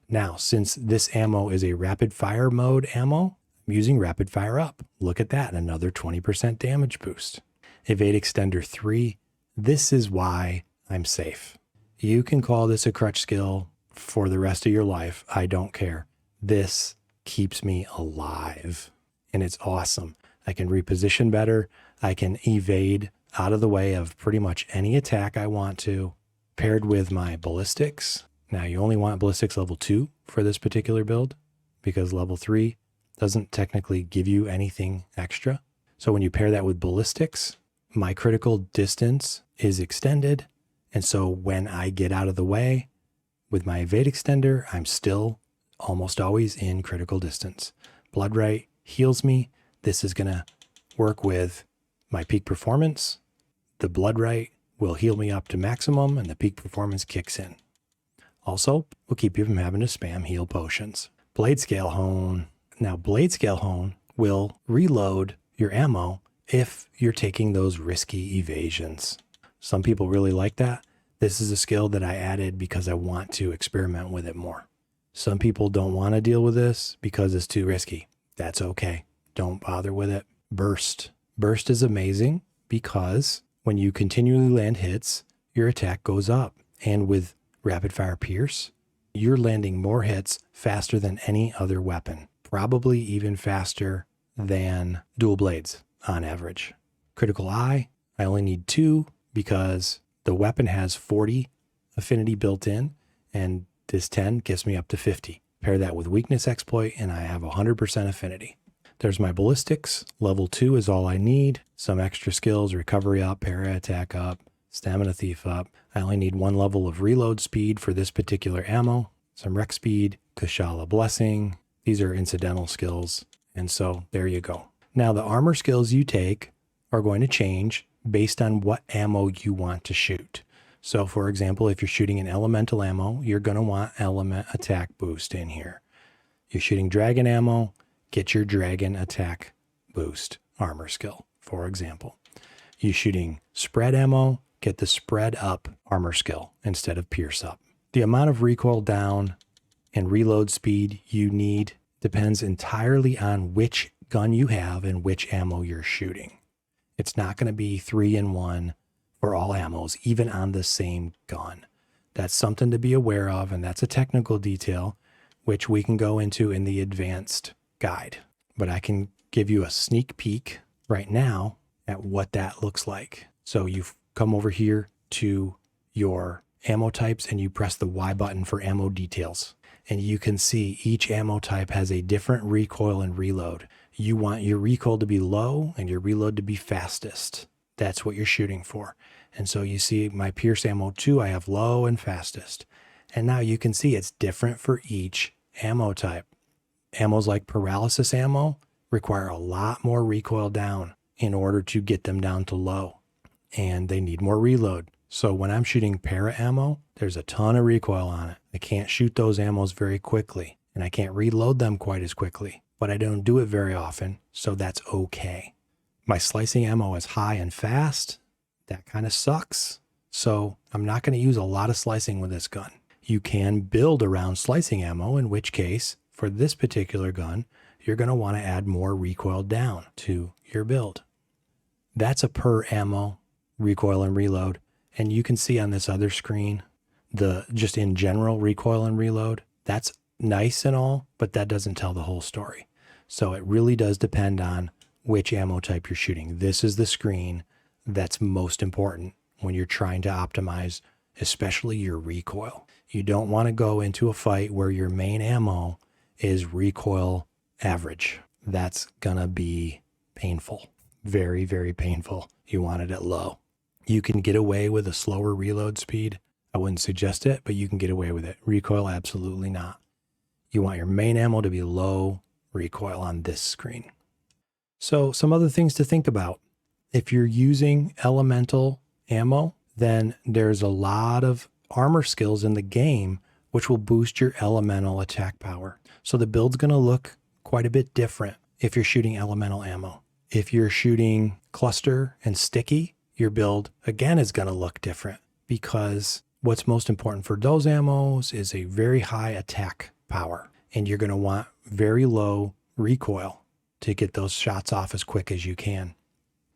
Now, since this ammo is a rapid fire mode ammo, I'm using rapid fire up. Look at that, another 20% damage boost. Evade extender 3. This is why I'm safe. You can call this a crutch skill for the rest of your life. I don't care. This keeps me alive, and it's awesome. I can reposition better. I can evade out of the way of pretty much any attack I want to, paired with my ballistics. Now, you only want ballistics level 2 for this particular build because level 3 doesn't technically give you anything extra. So when you pair that with ballistics, my critical distance is extended. And so when I get out of the way with my evade extender, I'm still almost always in critical distance. Blood right heals me. This is going to work with my peak performance. The blood right will heal me up to maximum and the peak performance kicks in. Also, will keep you from having to spam heal potions. Blade scale hone. Now, blade scale hone will reload your ammo if you're taking those risky evasions. Some people really like that, This is a skill that I added because I want to experiment with it more. Some people don't want to deal with this because it's too risky. That's okay. Don't bother with it. Burst. Burst is amazing because when you continually land hits, your attack goes up. And with rapid fire pierce, you're landing more hits faster than any other weapon. Probably even faster than dual blades on average. Critical eye, I only need 2 because the weapon has 40 affinity built in, and this 10 gets me up to 50. Pair that with weakness exploit, and I have 100% affinity. There's my ballistics. Level 2 is all I need. Some extra skills, recovery up, para attack up, stamina thief up. I only need 1 level of reload speed for this particular ammo. Some rec speed, Kushala blessing. These are incidental skills. And so there you go. Now the armor skills you take are going to change based on what ammo you want to shoot. So for example, if you're shooting an elemental ammo, you're going to want element attack boost in here. You're shooting dragon ammo, get your dragon attack boost armor skill, for example. You're shooting spread ammo, get the spread up armor skill instead of pierce up. The amount of recoil down and reload speed you need depends entirely on which gun you have and which ammo you're shooting. It's not going to be 3-in-1 for all ammos, even on the same gun. That's something to be aware of, and that's a technical detail, which we can go into in the advanced guide. But I can give you a sneak peek right now at what that looks like. So you come over here to your ammo types and you press the Y button for ammo details. And you can see each ammo type has a different recoil and reload. You want your recoil to be low and your reload to be fastest. That's what you're shooting for. And so you see my Pierce ammo 2, I have low and fastest. And now you can see it's different for each ammo type. Ammos like paralysis ammo require a lot more recoil down in order to get them down to low. And they need more reload. So when I'm shooting para ammo, there's a ton of recoil on it. I can't shoot those ammos very quickly, and I can't reload them quite as quickly, but I don't do it very often, so that's okay. My slicing ammo is high and fast. That kind of sucks. So I'm not going to use a lot of slicing with this gun. You can build around slicing ammo, in which case, for this particular gun, you're going to want to add more recoil down to your build. That's a per ammo recoil and reload. And you can see on this other screen, the just in general recoil and reload. That's nice and all, but that doesn't tell the whole story. So it really does depend on which ammo type you're shooting. This is the screen that's most important when you're trying to optimize, especially your recoil. You don't want to go into a fight where your main ammo is recoil average. That's gonna be painful. Very, very painful. You want it at low. You can get away with a slower reload speed. I wouldn't suggest it, but you can get away with it. Recoil, absolutely not. You want your main ammo to be low recoil on this screen. So some other things to think about. If you're using elemental ammo, then there's a lot of armor skills in the game which will boost your elemental attack power. So the build's going to look quite a bit different if you're shooting elemental ammo. If you're shooting cluster and sticky, your build again is going to look different, because what's most important for those ammos is a very high attack power, and you're going to want very low recoil to get those shots off as quick as you can.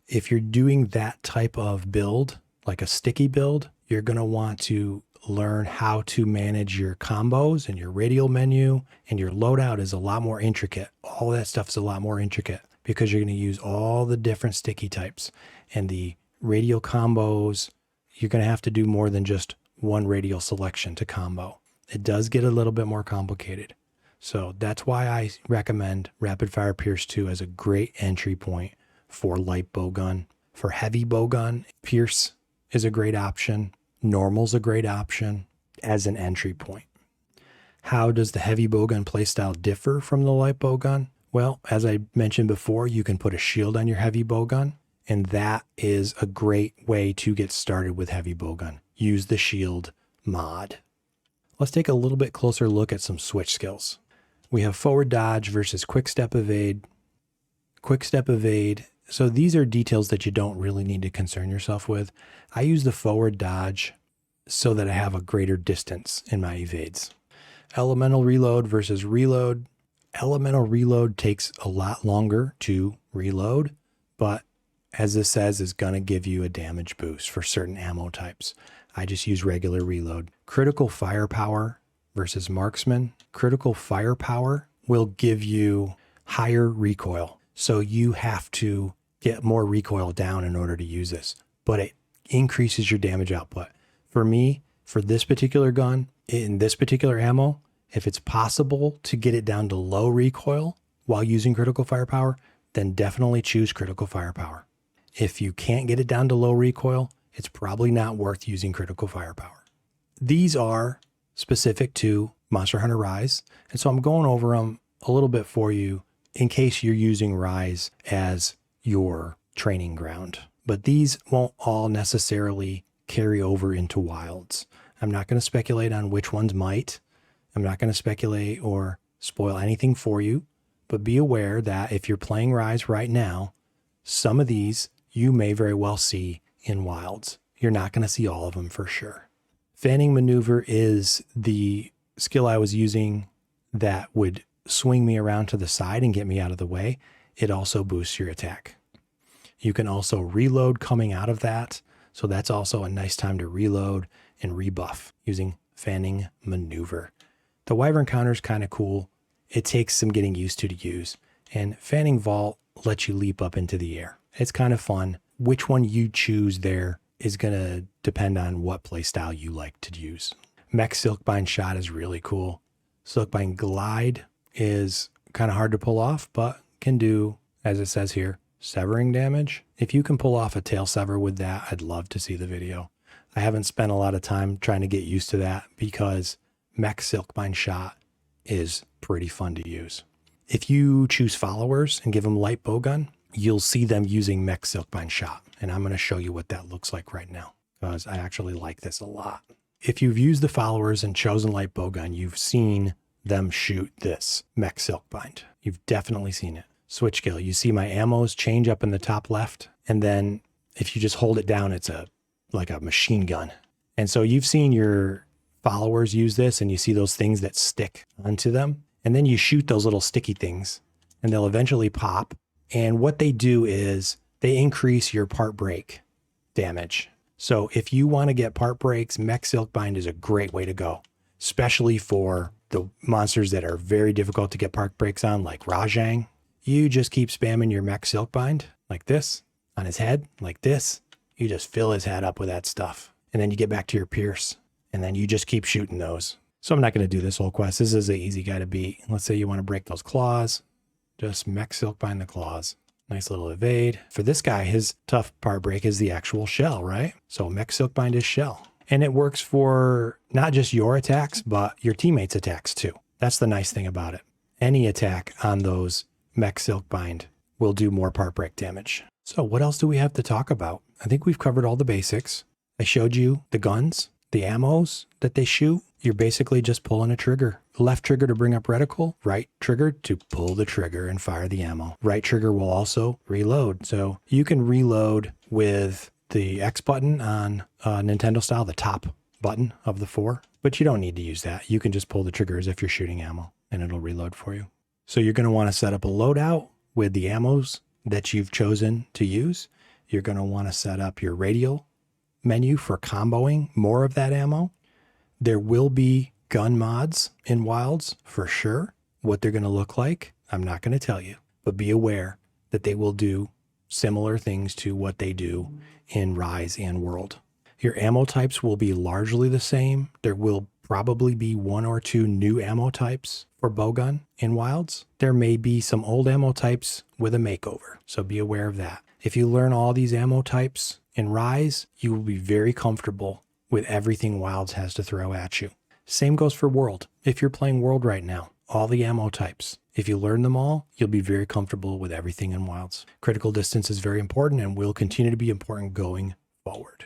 If you're doing that type of build, like a sticky build, you're going to want to learn how to manage your combos and your radial menu, and your loadout is a lot more intricate. All that stuff is a lot more intricate because you're going to use all the different sticky types, and the radial combos, you're going to have to do more than just one radial selection to combo. It does get a little bit more complicated. So that's why I recommend Rapid Fire Pierce 2 as a great entry point for light bowgun. For heavy bowgun, Pierce is a great option. Normal's a great option as an entry point. How does the heavy bowgun playstyle differ from the light bowgun? Well, as I mentioned before, you can put a shield on your heavy bowgun, and that is a great way to get started with heavy bowgun. Use the shield mod. Let's take a little bit closer look at some switch skills. We have forward dodge versus quick step evade. Quick step evade. So these are details that you don't really need to concern yourself with. I use the forward dodge so that I have a greater distance in my evades. Elemental reload versus reload. Elemental reload takes a lot longer to reload, but as this says, is going to give you a damage boost for certain ammo types. I just use regular reload. Critical firepower versus marksman. Critical firepower will give you higher recoil. So you have to get more recoil down in order to use this, but it increases your damage output. For me, for this particular gun, in this particular ammo, if it's possible to get it down to low recoil while using critical firepower, then definitely choose critical firepower. If you can't get it down to low recoil, it's probably not worth using critical firepower. These are specific to Monster Hunter Rise, and so I'm going over them a little bit for you in case you're using Rise as your training ground. But these won't all necessarily carry over into Wilds. I'm not going to speculate on which ones might. I'm not going to speculate or spoil anything for you, but be aware that if you're playing Rise right now, some of these you may very well see in Wilds. You're not going to see all of them for sure. Fanning maneuver is the skill I was using that would swing me around to the side and get me out of the way. It also boosts your attack. You can also reload coming out of that. So that's also a nice time to reload and rebuff using fanning maneuver. The wyvern counter is kind of cool. It takes some getting used to use. And fanning vault lets you leap up into the air. It's kind of fun. Which one you choose there is going to depend on what play style you like to use. Mech Silkbind shot is really cool. Silkbind glide is kind of hard to pull off, but can do, as it says here, severing damage. If you can pull off a tail sever with that, I'd love to see the video. I haven't spent a lot of time trying to get used to that because Mech Silkbind shot is pretty fun to use. If you choose followers and give them light bowgun, you'll see them using Mech Silkbind shot. And I'm going to show you what that looks like right now because I actually like this a lot. If you've used the followers and chosen light bowgun, you've seen them shoot this Mech Silkbind. You've definitely seen it. Switch skill. You see my ammos change up in the top left. And then if you just hold it down, it's like a machine gun. And so you've seen your followers use this and you see those things that stick onto them. And then you shoot those little sticky things and they'll eventually pop. And what they do is they increase your part break damage. So if you want to get part breaks, Mech Silkbind is a great way to go, especially for the monsters that are very difficult to get part breaks on, like Rajang. You just keep spamming your Mech Silkbind like this on his head, like this. You just fill his head up with that stuff. And then you get back to your Pierce and then you just keep shooting those. So I'm not going to do this whole quest. This is an easy guy to beat. Let's say you want to break those claws. Just Mech Silkbind the claws. Nice little evade. For this guy, his tough part break is the actual shell, right? So Mech Silkbind is shell. And it works for not just your attacks, but your teammates' attacks too. That's the nice thing about it. Any attack on those Mech Silkbind will do more part break damage. So what else do we have to talk about? I think we've covered all the basics. I showed you the guns, the ammos that they shoot. You're basically just pulling a trigger. Left trigger to bring up reticle, right trigger to pull the trigger and fire the ammo. Right trigger will also reload. So you can reload with the X button on Nintendo style, the top button of the 4, but you don't need to use that. You can just pull the trigger as if you're shooting ammo and it'll reload for you. So you're going to want to set up a loadout with the ammos that you've chosen to use. You're going to want to set up your radial menu for comboing more of that ammo. There will be gun mods in Wilds for sure. What they're going to look like, I'm not going to tell you, but be aware that they will do similar things to what they do in Rise and World. Your ammo types will be largely the same. There will probably be 1 or 2 new ammo types for bowgun in Wilds. There may be some old ammo types with a makeover, so be aware of that. If you learn all these ammo types in Rise, you will be very comfortable with everything Wilds has to throw at you. Same goes for World. If you're playing World right now, all the ammo types, if you learn them all, you'll be very comfortable with everything in Wilds. Critical distance is very important and will continue to be important going forward.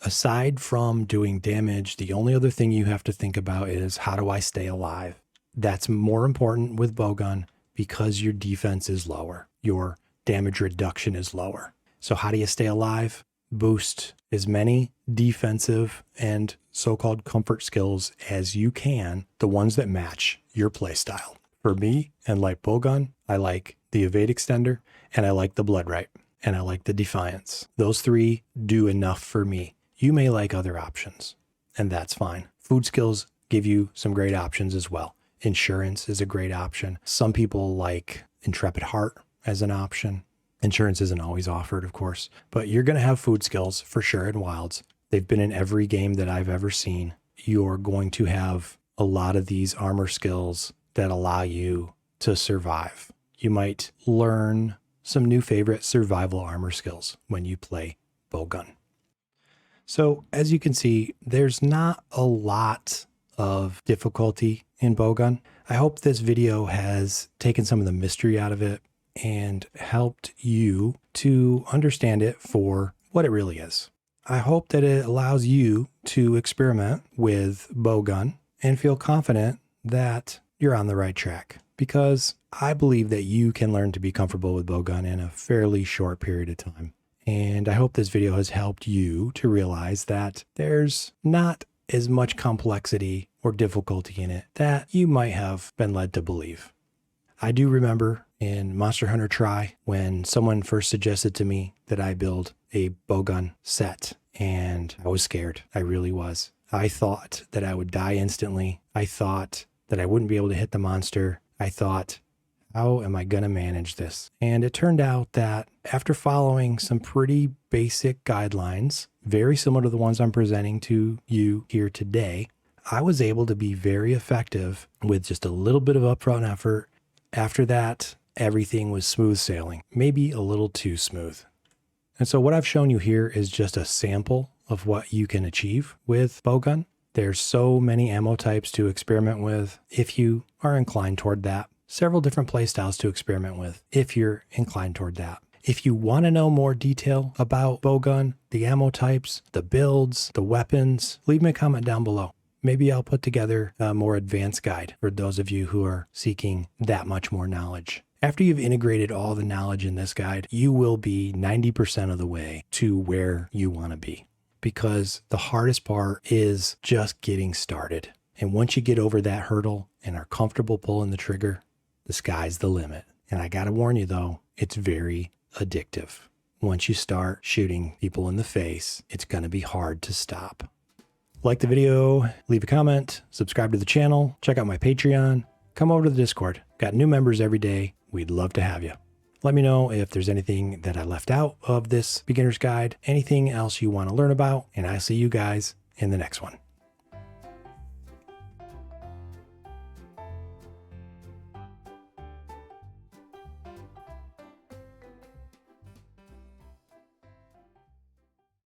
Aside from doing damage, the only other thing you have to think about is how do I stay alive? That's more important with bowgun because your defense is lower. Your damage reduction is lower. So how do you stay alive? boost as many defensive and so-called comfort skills as you can, the ones that match your play style. For me and like Bowgun, I like the evade extender and I like the blood right and I like the defiance. Those three do enough for me. You may like other options and that's fine. Food skills give you some great options as well. Insurance is a great option. Some people like Intrepid Heart as an option. Insurance isn't always offered, of course, but you're going to have food skills for sure in Wilds. They've been in every game that I've ever seen. You're going to have a lot of these armor skills that allow you to survive. You might learn some new favorite survival armor skills when you play Bowgun. So as you can see, there's not a lot of difficulty in Bowgun. I hope this video has taken some of the mystery out of it and helped you to understand it for what it really is. I hope that it allows you to experiment with Bowgun and feel confident that you're on the right track, because I believe that you can learn to be comfortable with Bowgun in a fairly short period of time. And I hope this video has helped you to realize that there's not as much complexity or difficulty in it that you might have been led to believe. I do remember in Monster Hunter Tri when someone first suggested to me that I build a Bowgun set, and I was scared. I really was. I thought that I would die instantly. I thought that I wouldn't be able to hit the monster. I thought, how am I going to manage this? And it turned out that after following some pretty basic guidelines, very similar to the ones I'm presenting to you here today, I was able to be very effective with just a little bit of upfront effort. After that, everything was smooth sailing, maybe a little too smooth. And so what I've shown you here is just a sample of what you can achieve with Bowgun. There's so many ammo types to experiment with if you are inclined toward that. Several different playstyles to experiment with if you're inclined toward that. If you want to know more detail about Bowgun, the ammo types, the builds, the weapons, leave me a comment down below. Maybe I'll put together a more advanced guide for those of you who are seeking that much more knowledge. After you've integrated all the knowledge in this guide, you will be 90% of the way to where you want to be, because the hardest part is just getting started. And once you get over that hurdle and are comfortable pulling the trigger, the sky's the limit. And I got to warn you though, it's very addictive. Once you start shooting people in the face, it's going to be hard to stop. Like the video, leave a comment, subscribe to the channel, check out my Patreon, come over to the Discord. Got new members every day. We'd love to have you. Let me know if there's anything that I left out of this beginner's guide, anything else you want to learn about, and I'll see you guys in the next one.